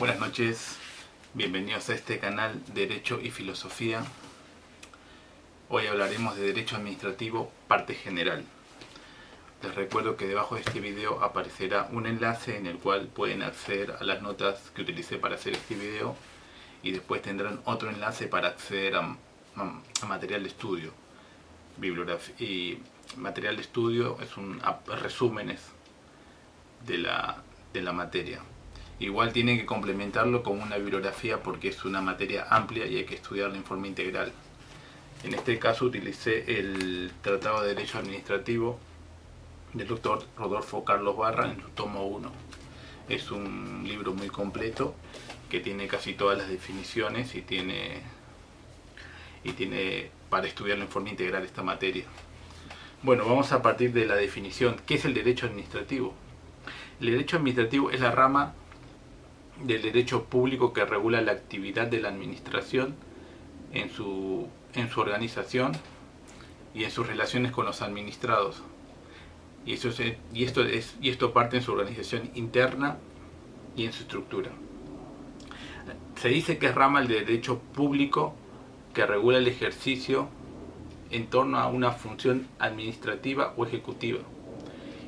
Buenas noches, bienvenidos a este canal Derecho y Filosofía. Hoy hablaremos de Derecho Administrativo, parte general. Les recuerdo que debajo de este video aparecerá un enlace en el cual pueden acceder a las notas que utilicé para hacer este video y después tendrán otro enlace para acceder a material de estudio. Bibliografía y material de estudio es resúmenes de la materia. Igual tienen que complementarlo con una bibliografía porque es una materia amplia y hay que estudiarla en forma integral. En este caso utilicé el Tratado de Derecho Administrativo del doctor Rodolfo Carlos Barra en su tomo 1. Es un libro muy completo que tiene casi todas las definiciones y tiene para estudiarlo en forma integral esta materia. Bueno, vamos a partir de la definición. ¿Qué es el derecho administrativo? El derecho administrativo es la rama del derecho público que regula la actividad de la administración en su organización y en sus relaciones con los administrados. Y esto parte en su organización interna y en su estructura. Se dice que es rama del derecho público que regula el ejercicio en torno a una función administrativa o ejecutiva.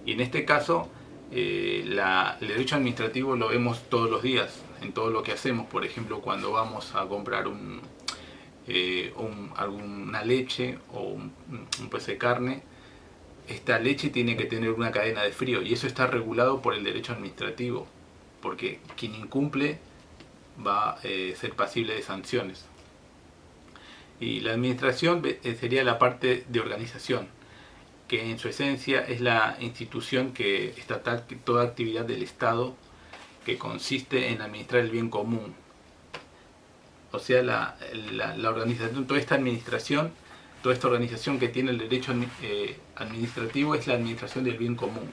Y en este caso, el derecho administrativo lo vemos todos los días, en todo lo que hacemos. Por ejemplo, cuando vamos a comprar alguna leche o un pedazo de carne, esta leche tiene que tener una cadena de frío y eso está regulado por el derecho administrativo, porque quien incumple va a ser pasible de sanciones. Y la administración sería la parte de organización, que en su esencia es la institución estatal, que toda actividad del Estado que consiste en administrar el bien común. O sea, la organización, toda esta organización que tiene el derecho administrativo es la administración del bien común.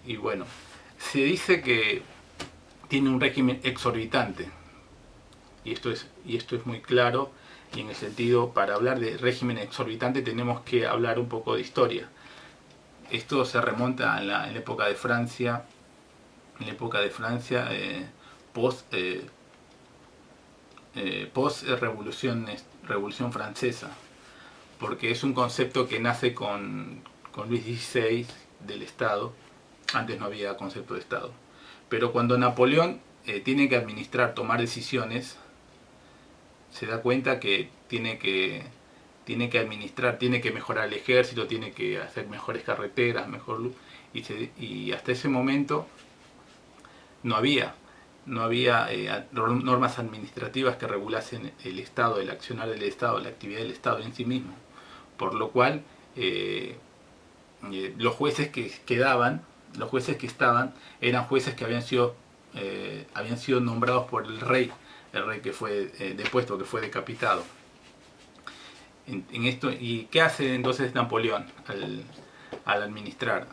Y bueno, se dice que tiene un régimen exorbitante, y esto es muy claro. Y en el sentido, para hablar de régimen exorbitante tenemos que hablar un poco de historia. Esto se remonta en la época de Francia, post revolución francesa, porque es un concepto que nace con Luis XVI del Estado. Antes no había concepto de Estado, pero cuando Napoleón tiene que tomar decisiones, se da cuenta que tiene que administrar, tiene que mejorar el ejército, tiene que hacer mejores carreteras, mejor luz, y hasta ese momento no había normas administrativas que regulasen el Estado, el accionar del Estado, la actividad del Estado en sí mismo, por lo cual los jueces que estaban eran jueces que habían sido nombrados por el rey que fue depuesto, que fue decapitado. ¿Y qué hace entonces Napoleón al administrar?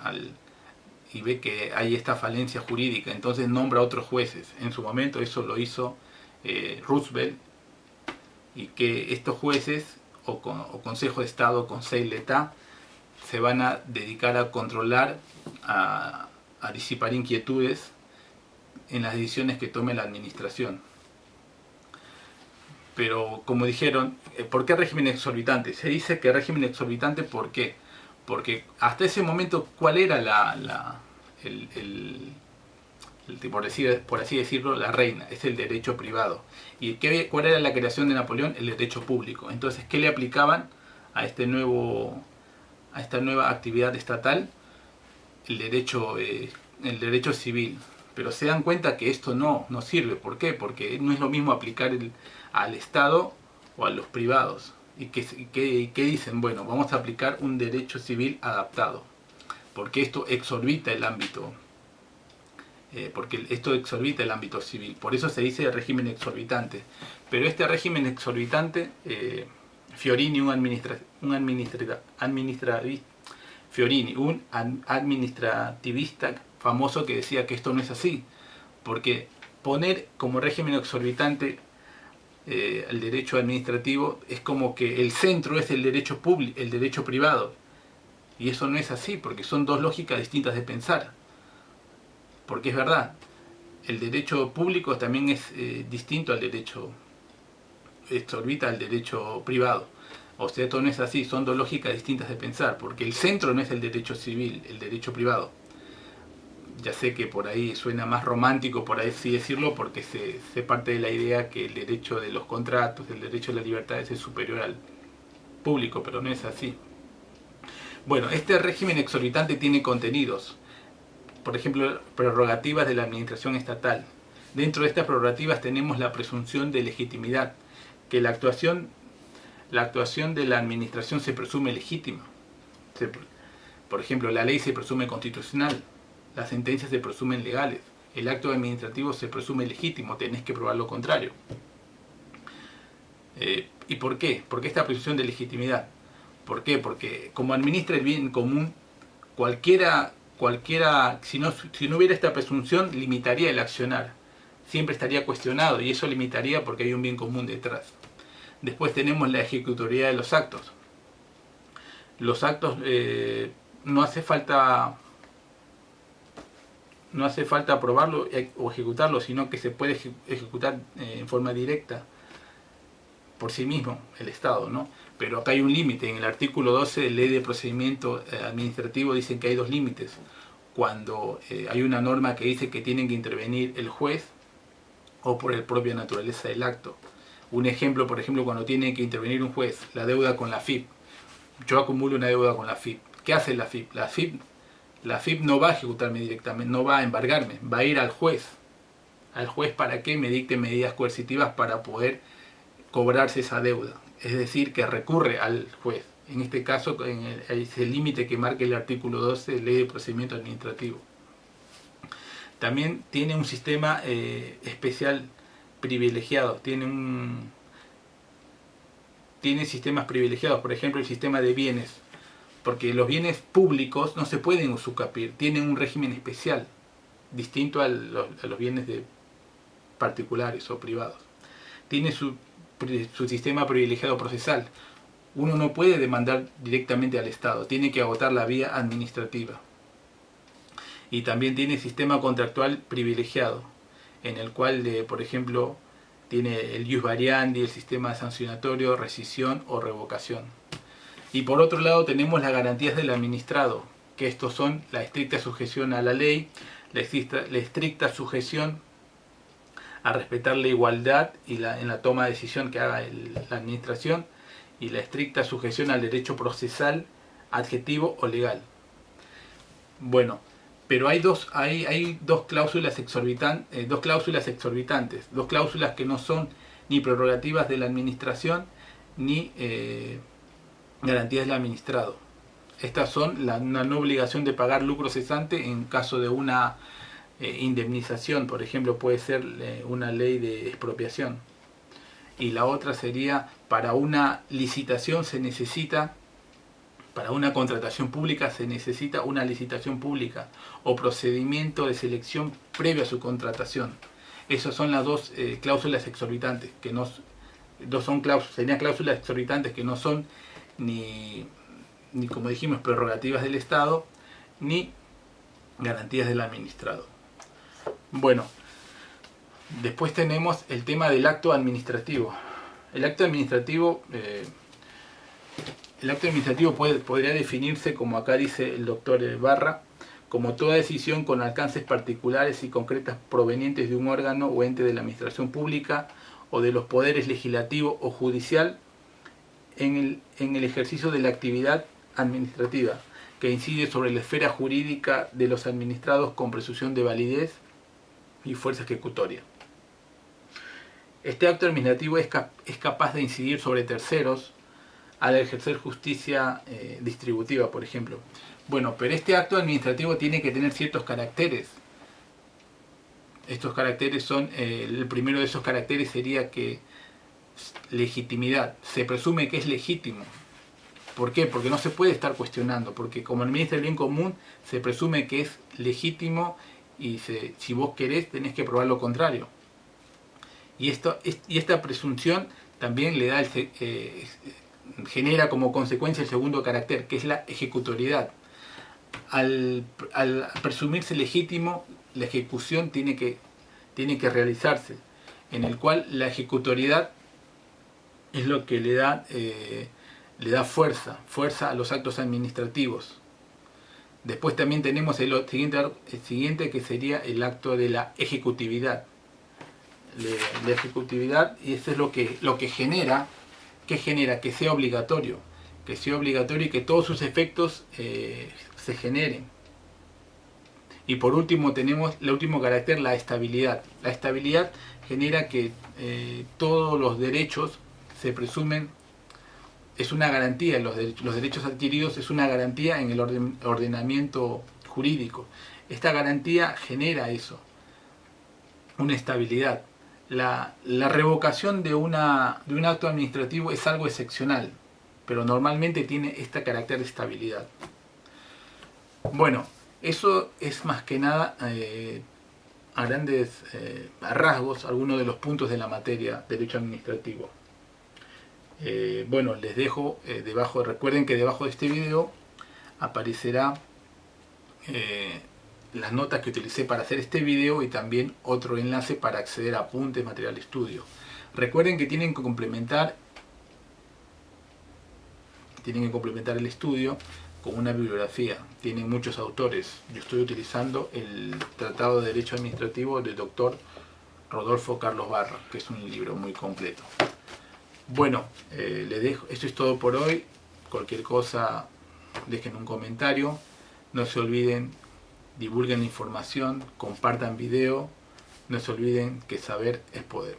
Y ve que hay esta falencia jurídica, entonces nombra a otros jueces. En su momento eso lo hizo Roosevelt, y que estos jueces o Consejo de Estado, Conseil d'État, se van a dedicar a controlar, a disipar inquietudes en las decisiones que tome la administración. Pero como dijeron, ¿por qué régimen exorbitante? Se dice que régimen exorbitante, ¿por qué? Porque hasta ese momento, ¿cuál era por así decirlo, la reina? Es el derecho privado. ¿Y cuál era la creación de Napoleón? El derecho público. Entonces, ¿qué le aplicaban a esta nueva actividad estatal? El derecho civil. Pero se dan cuenta que esto no sirve. ¿Por qué? Porque no es lo mismo aplicar al Estado o a los privados. ¿Y qué dicen? Bueno, vamos a aplicar un derecho civil adaptado, porque esto exorbita el ámbito civil. Por eso se dice régimen exorbitante. Pero este régimen exorbitante, Fiorini, un administrativista famoso, que decía que esto no es así, porque poner como régimen exorbitante el derecho administrativo es como que el centro es el derecho público, el derecho privado, y eso no es así, porque son dos lógicas distintas de pensar. Porque es verdad, el derecho público también es distinto al derecho, exorbita al derecho privado. O sea, esto no es así, son dos lógicas distintas de pensar, porque el centro no es el derecho civil, el derecho privado. Ya sé que por ahí suena más romántico, por así decirlo, porque se parte de la idea que el derecho de los contratos, el derecho de las libertades es superior al público, pero no es así. Bueno, este régimen exorbitante tiene contenidos, por ejemplo, prerrogativas de la administración estatal. Dentro de estas prerrogativas tenemos la presunción de legitimidad, que la actuación de la administración se presume legítima. Por ejemplo, la ley se presume constitucional, las sentencias se presumen legales, el acto administrativo se presume legítimo, tenés que probar lo contrario. ¿Y por qué? ¿Por qué esta presunción de legitimidad? ¿Por qué? Porque como administra el bien común, cualquiera si no hubiera esta presunción, limitaría el accionar. Siempre estaría cuestionado y eso limitaría porque hay un bien común detrás. Después tenemos la ejecutoriedad de los actos. Los actos no hace falta aprobarlo o ejecutarlo, sino que se puede ejecutar en forma directa por sí mismo el Estado, ¿no? Pero acá hay un límite. En el artículo 12 de Ley de Procedimiento Administrativo dicen que hay dos límites. Cuando hay una norma que dice que tienen que intervenir el juez o por la propia naturaleza del acto. Un ejemplo, por ejemplo, cuando tiene que intervenir un juez, la deuda con la AFIP. Yo acumulo una deuda con la AFIP. ¿Qué hace la AFIP? La AFIP no va a ejecutarme directamente, no va a embargarme, va a ir al juez. Al juez para que me dicte medidas coercitivas para poder cobrarse esa deuda. Es decir, que recurre al juez. En este caso, es el límite que marca el artículo 12 de Ley de Procedimiento Administrativo. También tiene un sistema especial privilegiado. Tiene sistemas privilegiados, por ejemplo, el sistema de bienes. Porque los bienes públicos no se pueden usucapir, tienen un régimen especial, distinto a los bienes de particulares o privados. Tiene su sistema privilegiado procesal. Uno no puede demandar directamente al Estado, tiene que agotar la vía administrativa. Y también tiene sistema contractual privilegiado, en el cual, por ejemplo, tiene el ius variandi, el sistema sancionatorio, rescisión o revocación. Y por otro lado tenemos las garantías del administrado, que estos son la estricta sujeción a la ley, la estricta sujeción a respetar la igualdad en la toma de decisión que haga la administración, y la estricta sujeción al derecho procesal, adjetivo o legal. Bueno, pero hay dos cláusulas exorbitantes, dos cláusulas que no son ni prerrogativas de la administración ni garantías del administrado. Estas son una no obligación de pagar lucro cesante en caso de una indemnización, por ejemplo, puede ser una ley de expropiación. Y la otra sería, para una licitación para una contratación pública se necesita una licitación pública o procedimiento de selección previo a su contratación. Esas son las dos cláusulas exorbitantes, serían cláusulas exorbitantes que no son ni como dijimos prerrogativas del Estado ni garantías del administrado. Bueno, después tenemos el tema del acto administrativo. El acto administrativo podría definirse, como acá dice el doctor Barra, como toda decisión con alcances particulares y concretas provenientes de un órgano o ente de la administración pública o de los poderes legislativo o judicial en el ejercicio de la actividad administrativa, que incide sobre la esfera jurídica de los administrados con presunción de validez y fuerza ejecutoria. Este acto administrativo es capaz de incidir sobre terceros al ejercer justicia distributiva, por ejemplo. Bueno, pero este acto administrativo tiene que tener ciertos caracteres. Estos caracteres son, el primero de esos caracteres sería que legitimidad, se presume que es legítimo. ¿Por qué? Porque no se puede estar cuestionando, porque como administra el bien común, se presume que es legítimo y si vos querés tenés que probar lo contrario. Y esta presunción también le da genera como consecuencia el segundo carácter, que es la ejecutoriedad. Al presumirse legítimo, la ejecución tiene que tiene que realizarse, en el cual la ejecutoriedad es lo que le da fuerza a los actos administrativos. Después también tenemos el siguiente, que sería el acto de la ejecutividad. La ejecutividad, y eso es lo que genera, que sea obligatorio, y que todos sus efectos se generen. Y por último tenemos el último carácter, la estabilidad. La estabilidad genera que todos los derechos se presumen, es una garantía, los derechos adquiridos es una garantía en el ordenamiento jurídico. Esta garantía genera eso, una estabilidad. La revocación de un acto administrativo es algo excepcional, pero normalmente tiene este carácter de estabilidad. Bueno, eso es más que nada, a grandes rasgos, algunos de los puntos de la materia derecho administrativo. Bueno, les dejo debajo, recuerden que debajo de este video aparecerá las notas que utilicé para hacer este video y también otro enlace para acceder a apuntes, material de estudio. Recuerden que tienen que complementar el estudio con una bibliografía. Tienen muchos autores. Yo estoy utilizando el Tratado de Derecho Administrativo del doctor Rodolfo Carlos Barra, que es un libro muy completo. Bueno, les dejo. Esto es todo por hoy. Cualquier cosa, dejen un comentario. No se olviden, divulguen la información, compartan video. No se olviden que saber es poder.